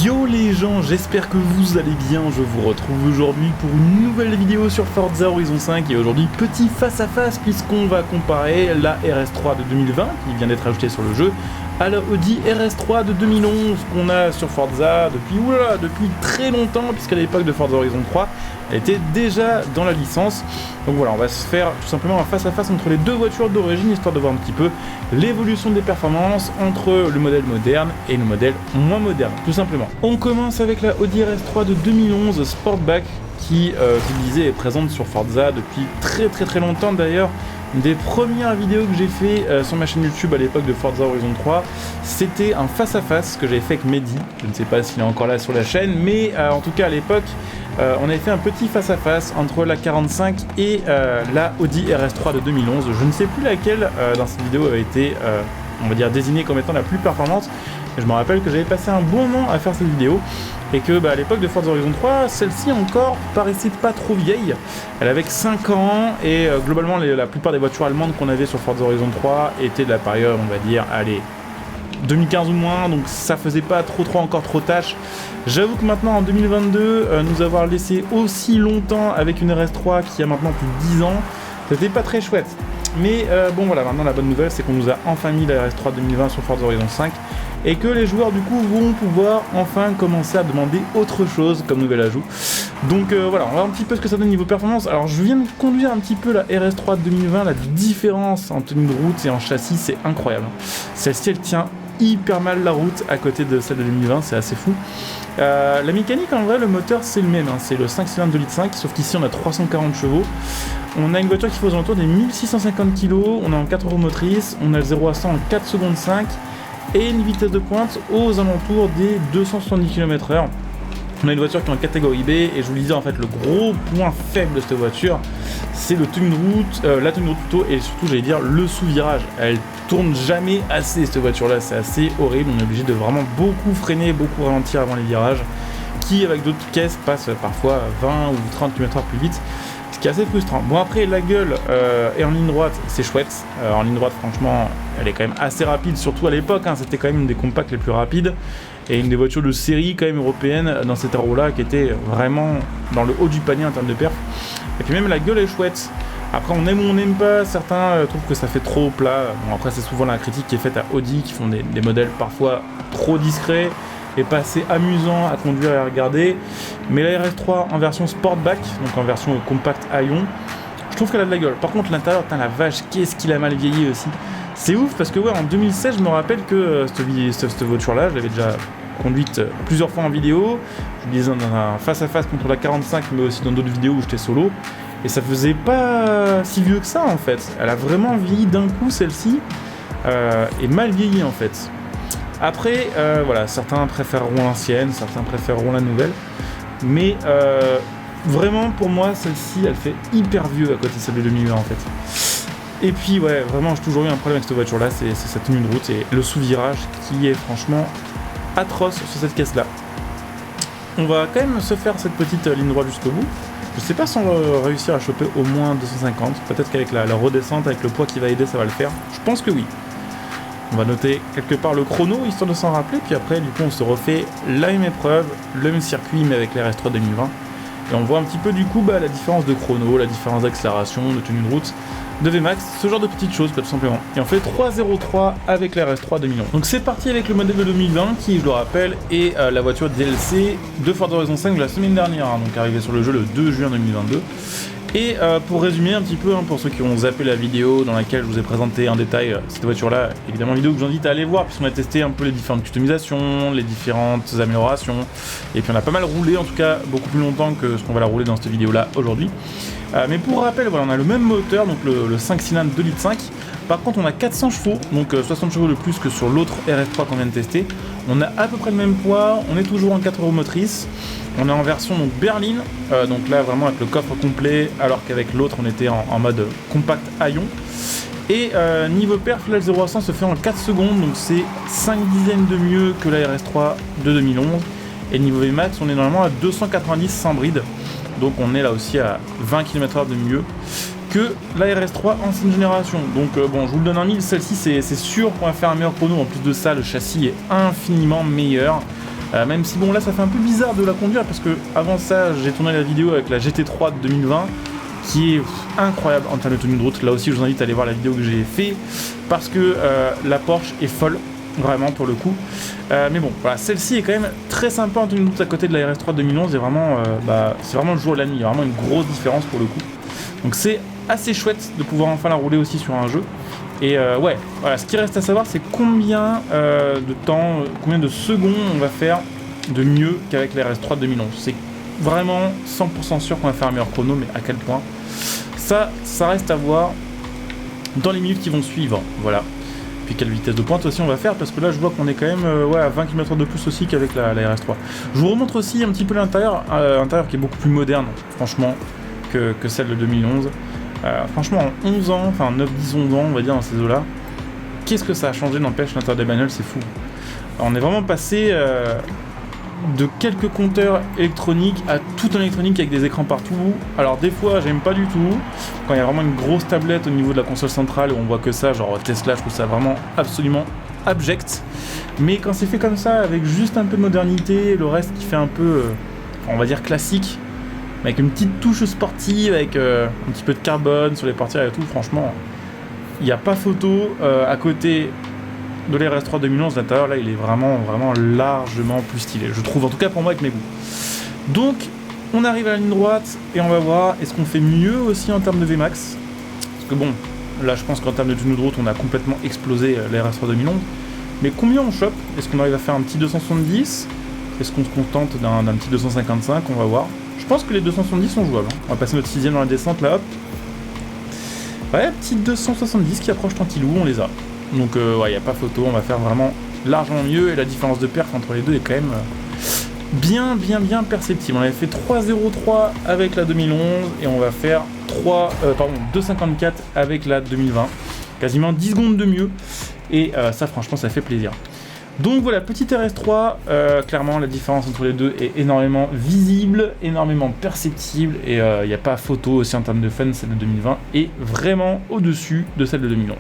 Yo les gens, j'espère que vous allez bien, je vous retrouve aujourd'hui pour une nouvelle vidéo sur Forza Horizon 5 et aujourd'hui petit face à face puisqu'on va comparer la RS3 de 2020 qui vient d'être ajoutée sur le jeu à la Audi RS3 de 2011 qu'on a sur Forza depuis très longtemps puisqu'à l'époque de Forza Horizon 3 elle était déjà dans la licence. Donc voilà, on va se faire tout simplement un face à face entre les deux voitures d'origine histoire de voir un petit peu l'évolution des performances entre le modèle moderne et le modèle moins moderne tout simplement. On commence avec la Audi RS3 de 2011 Sportback qui, je vous le disais, est présente sur Forza depuis très longtemps d'ailleurs. Une des premières vidéos que j'ai fait sur ma chaîne YouTube à l'époque de Forza Horizon 3, c'était un face-à-face que j'avais fait avec Mehdi. Je ne sais pas s'il est encore là sur la chaîne, mais en tout cas à l'époque, on avait fait un petit face-à-face entre la 45 et la Audi RS3 de 2011. Je ne sais plus laquelle dans cette vidéo avait été, on va dire, désignée comme étant la plus performante. Et je me rappelle que j'avais passé un bon moment à faire cette vidéo et que à l'époque de Forza Horizon 3, celle-ci encore paraissait pas trop vieille. Elle avait 5 ans et globalement la plupart des voitures allemandes qu'on avait sur Forza Horizon 3 étaient de la période, on va dire, allez, 2015 ou moins, donc ça faisait pas encore trop tâche. J'avoue que maintenant en 2022, nous avoir laissé aussi longtemps avec une RS3 qui a maintenant plus de 10 ans, c'était pas très chouette. Mais bon voilà, maintenant la bonne nouvelle c'est qu'on nous a enfin mis la RS3 2020 sur Forza Horizon 5 et que les joueurs du coup vont pouvoir enfin commencer à demander autre chose comme nouvel ajout. Donc voilà, on va voir un petit peu ce que ça donne niveau performance. Alors je viens de conduire un petit peu la RS3 2020, la différence en tenue de route et en châssis c'est incroyable. Celle-ci elle tient hyper mal la route à côté de celle de 2020, c'est assez fou. La mécanique en vrai, le moteur c'est le même, hein, c'est le 5 cylindres 2,5 litres, sauf qu'ici on a 340 chevaux. On a une voiture qui fait aux alentours des 1650 kg, on est en 4 roues motrices, on a le 0 à 100 en 4 secondes 5 et une vitesse de pointe aux alentours des 270 km/h. On a une voiture qui est en catégorie B et je vous le disais en fait le gros point faible de cette voiture c'est le tenue de route, la tenue de route plutôt et surtout j'allais dire le sous-virage. Elle tourne jamais assez cette voiture là, c'est assez horrible, on est obligé de vraiment beaucoup freiner, beaucoup ralentir avant les virages qui avec d'autres caisses passent parfois 20 ou 30 km/h plus vite. Ce qui est assez frustrant. Bon après la gueule est en ligne droite, c'est chouette. En ligne droite franchement elle est quand même assez rapide, surtout à l'époque, hein, c'était quand même une des compacts les plus rapides. Et une des voitures de série quand même européenne dans cet aéro là qui était vraiment dans le haut du panier en termes de perf. Et puis même la gueule est chouette. Après on aime ou on n'aime pas, certains trouvent que ça fait trop plat. Bon après c'est souvent la critique qui est faite à Audi qui font des modèles parfois trop discrets et pas assez amusant à conduire et à regarder. Mais la RS3 en version Sportback, donc en version compact Aion, je trouve qu'elle a de la gueule. Par contre l'intérieur, putain la vache, qu'est-ce qu'il a mal vieilli aussi. C'est ouf parce que ouais, en 2016 je me rappelle que cette voiture là, je l'avais déjà conduite plusieurs fois en vidéo. Je disais dans un face à face contre la 45 mais aussi dans d'autres vidéos où j'étais solo. Et ça faisait pas si vieux que ça en fait. Elle a vraiment vieilli d'un coup celle-ci et mal vieilli en fait. Après, voilà, certains préféreront l'ancienne, certains préféreront la nouvelle. Mais vraiment, pour moi, celle-ci, elle fait hyper vieux à côté de celle de 2020 en fait. Et puis, ouais, vraiment, j'ai toujours eu un problème avec cette voiture-là, c'est sa tenue de route et le sous-virage qui est franchement atroce sur cette caisse-là. On va quand même se faire cette petite ligne droite jusqu'au bout. Je sais pas si on va réussir à choper au moins 250. Peut-être qu'avec la redescente, avec le poids qui va aider, ça va le faire. Je pense que oui. On va noter quelque part le chrono, histoire de s'en rappeler, puis après, du coup, on se refait la même épreuve, le même circuit, mais avec la RS3 2020. Et on voit un petit peu, du coup, la différence de chrono, la différence d'accélération, de tenue de route, de VMAX, ce genre de petites choses, tout simplement. Et on fait 3.03 avec la RS3 2011. Donc c'est parti avec le modèle de 2020, qui, je le rappelle, est la voiture DLC de Forza Horizon 5 de la semaine dernière, hein, donc arrivé sur le jeu le 2 juin 2022. Et pour résumer un petit peu, hein, pour ceux qui ont zappé la vidéo dans laquelle je vous ai présenté en détail cette voiture-là, évidemment vidéo que j'invite à aller voir puisqu'on a testé un peu les différentes customisations, les différentes améliorations, et puis on a pas mal roulé, en tout cas beaucoup plus longtemps que ce qu'on va la rouler dans cette vidéo-là aujourd'hui. Mais pour rappel, voilà, on a le même moteur, donc le 5 cylindres 2,5 litres. Par contre, on a 400 chevaux, donc 60 chevaux de plus que sur l'autre RS3 qu'on vient de tester. On a à peu près le même poids, on est toujours en 4 roues motrices. On est en version donc berline, donc là vraiment avec le coffre complet, alors qu'avec l'autre on était en mode compact Aion. Et niveau perf, là le 0 à 100 se fait en 4 secondes, donc c'est 5 dizaines de mieux que la RS3 de 2011. Et niveau VMAX, on est normalement à 290 sans bride, donc on est là aussi à 20 km/h de mieux que la RS3 ancienne génération. Donc bon, je vous le donne en mille, celle-ci c'est sûr qu'on va faire un meilleur chrono. En plus de ça, le châssis est infiniment meilleur. Même si bon là ça fait un peu bizarre de la conduire parce que avant ça j'ai tourné la vidéo avec la GT3 de 2020 qui est incroyable en termes de tenue de route. Là aussi je vous invite à aller voir la vidéo que j'ai fait parce que la Porsche est folle vraiment pour le coup. Mais bon voilà, celle-ci est quand même très sympa en tenue de route à côté de la RS3 de 2011 et vraiment c'est vraiment le jour et la nuit, il y a vraiment une grosse différence pour le coup. Donc c'est assez chouette de pouvoir enfin la rouler aussi sur un jeu. Et ouais, voilà, ce qui reste à savoir c'est combien de temps, combien de secondes on va faire de mieux qu'avec la RS3 de 2011. C'est vraiment 100% sûr qu'on va faire un meilleur chrono, mais à quel point ça reste à voir dans les minutes qui vont suivre, voilà. Puis quelle vitesse de pointe aussi on va faire, parce que là je vois qu'on est quand même à 20 km/h de plus aussi qu'avec la RS3. Je vous remontre aussi un petit peu l'intérieur, qui est beaucoup plus moderne, franchement, que celle de 2011. Franchement, en 11 ans, enfin 9, 10, 11 ans, on va dire, dans ces eaux-là, qu'est-ce que ça a changé, n'empêche, l'intérieur des bagnoles, c'est fou. Alors, on est vraiment passé de quelques compteurs électroniques à tout en électronique avec des écrans partout. Alors, des fois, j'aime pas du tout. Quand il y a vraiment une grosse tablette au niveau de la console centrale et on voit que ça, genre Tesla, je trouve ça vraiment absolument abject. Mais quand c'est fait comme ça, avec juste un peu de modernité, le reste qui fait un peu, on va dire, classique, avec une petite touche sportive, avec un petit peu de carbone sur les portières et tout, franchement, il n'y a pas photo. À côté de la RS3 2011, l'intérieur, là, il est vraiment largement plus stylé, je trouve, en tout cas pour moi, avec mes goûts. Donc, on arrive à la ligne droite, et on va voir, est-ce qu'on fait mieux aussi en termes de VMAX? Parce que bon, là, je pense qu'en termes de tenue de route, on a complètement explosé la RS3 2011. Mais combien on chope? Est-ce qu'on arrive à faire un petit 270? Est-ce qu'on se contente d'un petit 255? On va voir. Je pense que les 270 sont jouables. On va passer notre 6ème dans la descente là, hop. Ouais, petite 270 qui approche tranquillou, on les a. Donc ouais, il n'y a pas photo, on va faire vraiment largement mieux et la différence de perf entre les deux est quand même bien perceptible. On avait fait 3.03 avec la 2011 et on va faire 2.54 avec la 2020. Quasiment 10 secondes de mieux et ça franchement ça fait plaisir. Donc voilà, petite RS3, clairement la différence entre les deux est énormément visible, énormément perceptible et il n'y a pas photo aussi en termes de fun, celle de 2020 est vraiment au-dessus de celle de 2011.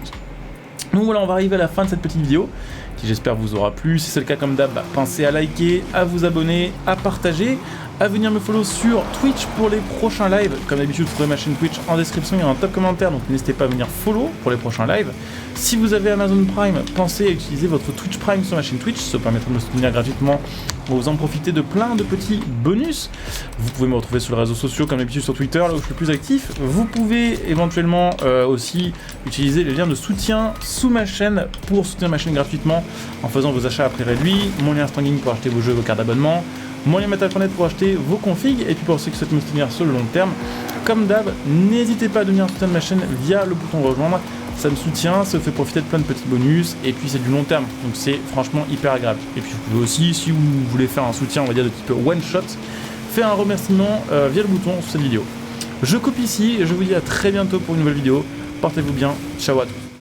Donc voilà, on va arriver à la fin de cette petite vidéo qui j'espère vous aura plu. Si c'est le cas comme d'hab, pensez à liker, à vous abonner, à partager, à venir me follow sur Twitch pour les prochains lives. Comme d'habitude, vous trouverez ma chaîne Twitch en description et en top commentaire, donc n'hésitez pas à venir follow pour les prochains lives. Si vous avez Amazon Prime, pensez à utiliser votre Twitch Prime sur ma chaîne Twitch, ça permettra de me soutenir gratuitement. Vous en profitez de plein de petits bonus. Vous pouvez me retrouver sur les réseaux sociaux comme d'habitude sur Twitter, là où je suis le plus actif. Vous pouvez éventuellement aussi utiliser les liens de soutien sous ma chaîne pour soutenir ma chaîne gratuitement en faisant vos achats à prix réduit, mon lien Stranging pour acheter vos jeux et vos cartes d'abonnement, mon lien Metal.net pour acheter vos configs, et puis pour ceux qui souhaitent me soutenir sur le long terme, comme d'hab, n'hésitez pas à devenir soutenir ma chaîne via le bouton rejoindre, ça me soutient, ça vous fait profiter de plein de petits bonus, et puis c'est du long terme, donc c'est franchement hyper agréable. Et puis vous pouvez aussi, si vous voulez faire un soutien, on va dire de type one shot, faire un remerciement via le bouton sous cette vidéo. Je coupe ici, et je vous dis à très bientôt pour une nouvelle vidéo, portez-vous bien, ciao à tous.